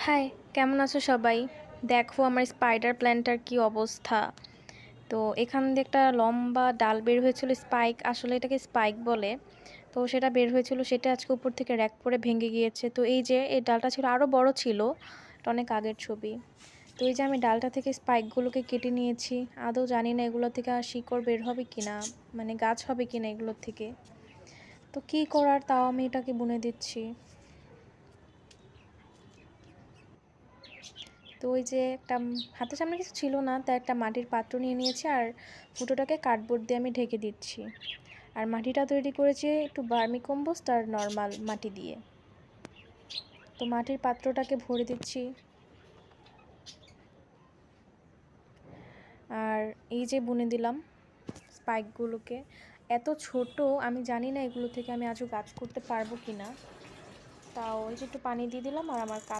High, কেমন আছো সবাই? দেখো আমার স্পাইডার প্ল্যান্টটার কি অবস্থা। তো এখান দিয়ে একটা লম্বা ডাল বের হয়েছিল, স্পাইক, আসলে এটাকে স্পাইক বলে। তো সেটা বের হয়েছিল, সেটা আজকে উপর থেকে র্যাক পরে ভেঙে গিয়েছে। তো এই যে এই ডালটা ছিল আরও বড় ছিল, এটা অনেক আগের ছবি। তো এই যে আমি ডালটা থেকে স্পাইকগুলোকে কেটে নিয়েছি। আদৌ জানি না এগুলো থেকে আর শিকড় বের হবে কিনা, মানে গাছ হবে কিনা এগুলোর থেকে। তো কি করার, তাও আমি এটাকে বুনে দিচ্ছি। তো ওই যে একটা হাতের সামনে কিছু ছিল না, তাই একটা মাটির পাত্র নিয়ে নিয়েছি আর ফুটোটাকে কার্ডবোর্ড দিয়ে আমি ঢেকে দিচ্ছি। আর মাটিটা তৈরি করেছি একটু ভার্মি কম্পোস্ট আর নর্মাল মাটি দিয়ে। তো মাটির পাত্রটাকে ভরে দিচ্ছি। আর এই যে বুনে দিলাম স্পাইকগুলোকে। এত ছোট, আমি জানি না এগুলো থেকে আমি আজও গাছ করতে পারবো কি না। তাও এই যে একটু পানি দিয়ে দিলাম আর আমার